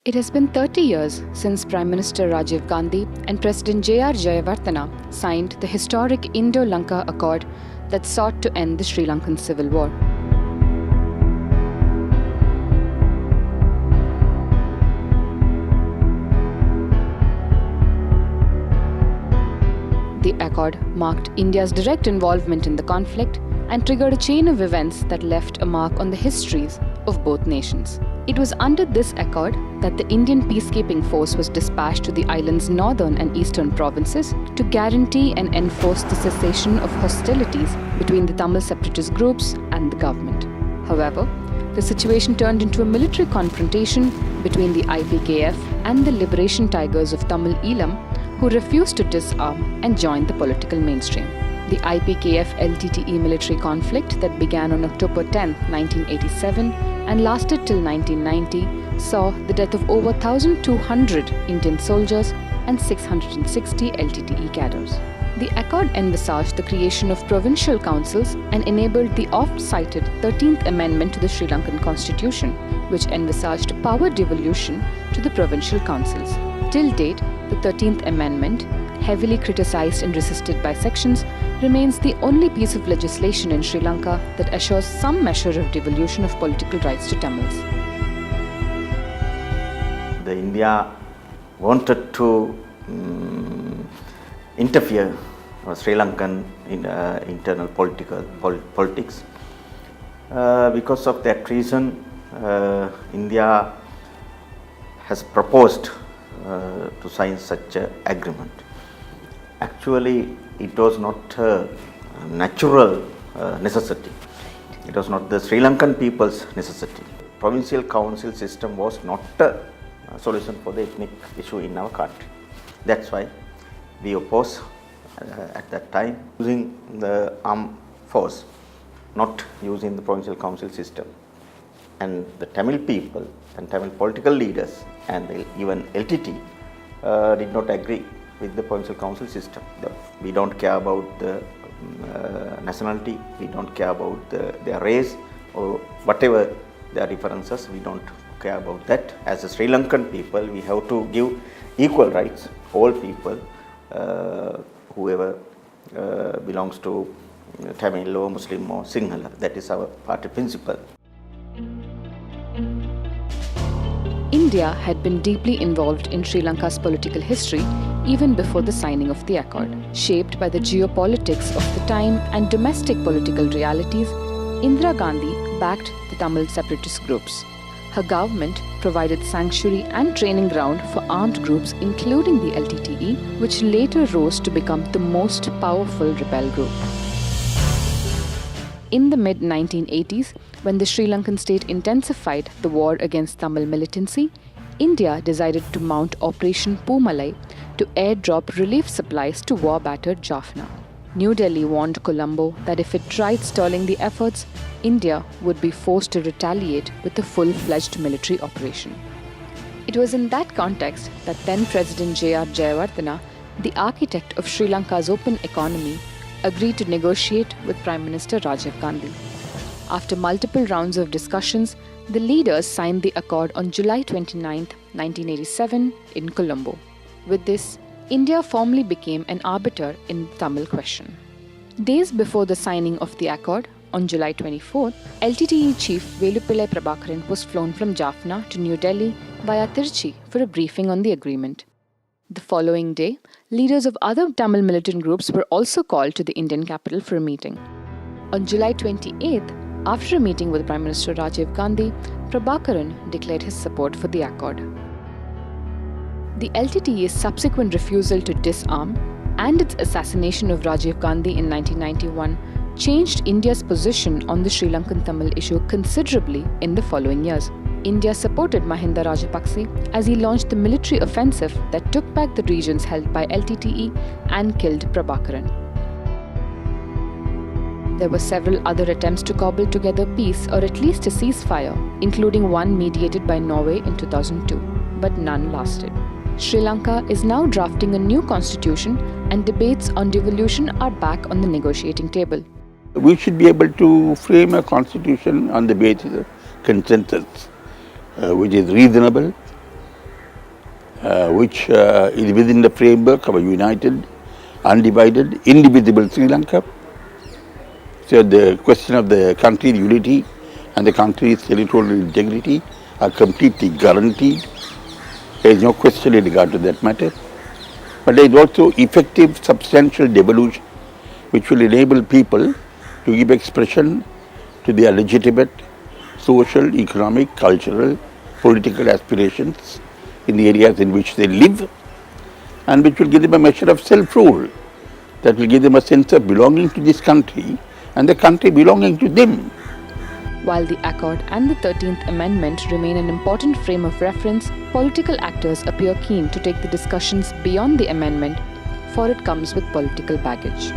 It has been 30 years since Prime Minister Rajiv Gandhi and President Jayawardena signed the historic Indo-Lanka Accord that sought to end the Sri Lankan civil war. The accord marked India's direct involvement in the conflict and triggered a chain of events that left a mark on the histories of both nations. It was under this accord that the Indian peacekeeping force was dispatched to the island's northern and eastern provinces to guarantee and enforce the cessation of hostilities between the Tamil separatist groups and the government. However, the situation turned into a military confrontation between the IPKF and the Liberation Tigers of Tamil Eelam, who refused to disarm and join the political mainstream. The IPKF-LTTE military conflict that began on October 10, 1987 and lasted till 1990 saw the death of over 1,200 Indian soldiers and 660 LTTE cadres. The accord envisaged the creation of provincial councils and enabled the oft-cited 13th Amendment to the Sri Lankan Constitution, which envisaged power devolution to the provincial councils. Till date, the 13th Amendment, heavily criticized and resisted by sections, remains the only piece of legislation in Sri Lanka that assures some measure of devolution of political rights to Tamils. The India wanted to interfere in Sri Lankan internal politics. Because of that reason, India has proposed to sign such an agreement. Actually, it was not a natural necessity. It was not the Sri Lankan people's necessity. Provincial council system was not a solution for the ethnic issue in our country. That's why we opposed at that time using the armed force, not using the provincial council system. And the Tamil people and Tamil political leaders and even LTT did not agree with the provincial council system. We don't care about the nationality, we don't care about their race or whatever their differences, we don't care about that. As a Sri Lankan people, we have to give equal rights, all people, whoever belongs to Tamil or Muslim or Sinhala. That is our party principle. India had been deeply involved in Sri Lanka's political history even before the signing of the accord. Shaped by the geopolitics of the time and domestic political realities, Indira Gandhi backed the Tamil separatist groups. Her government provided sanctuary and training ground for armed groups including the LTTE, which later rose to become the most powerful rebel group. In the mid-1980s, when the Sri Lankan state intensified the war against Tamil militancy, India decided to mount Operation Poomalai to airdrop relief supplies to war-battered Jaffna. New Delhi warned Colombo that if it tried stalling the efforts, India would be forced to retaliate with a full-fledged military operation. It was in that context that then President Jayawardena, the architect of Sri Lanka's open economy, agreed to negotiate with Prime Minister Rajiv Gandhi. After multiple rounds of discussions, the leaders signed the accord on July 29, 1987 in Colombo. With this, India formally became an arbiter in the Tamil question. Days before the signing of the accord, on July 24, LTTE chief Velupillai Prabhakaran was flown from Jaffna to New Delhi via Tirchi for a briefing on the agreement. The following day, leaders of other Tamil militant groups were also called to the Indian capital for a meeting. On July 28th, after a meeting with Prime Minister Rajiv Gandhi, Prabhakaran declared his support for the accord. The LTTE's subsequent refusal to disarm and its assassination of Rajiv Gandhi in 1991 changed India's position on the Sri Lankan Tamil issue considerably in the following years. India supported Mahinda Rajapakse as he launched the military offensive that took back the regions held by LTTE and killed Prabhakaran. There were several other attempts to cobble together peace or at least a ceasefire, including one mediated by Norway in 2002, but none lasted. Sri Lanka is now drafting a new constitution and debates on devolution are back on the negotiating table. We should be able to frame a constitution on the basis of consensus, which is reasonable, which is within the framework of a united, undivided, indivisible Sri Lanka. So the question of the country's unity and the country's territorial integrity are completely guaranteed. There is no question in regard to that matter. But there is also effective, substantial devolution which will enable people to give expression to their legitimate social, economic, cultural, political aspirations in the areas in which they live, and which will give them a measure of self-rule, that will give them a sense of belonging to this country and the country belonging to them. While the Accord and the 13th Amendment remain an important frame of reference, political actors appear keen to take the discussions beyond the amendment, for it comes with political baggage.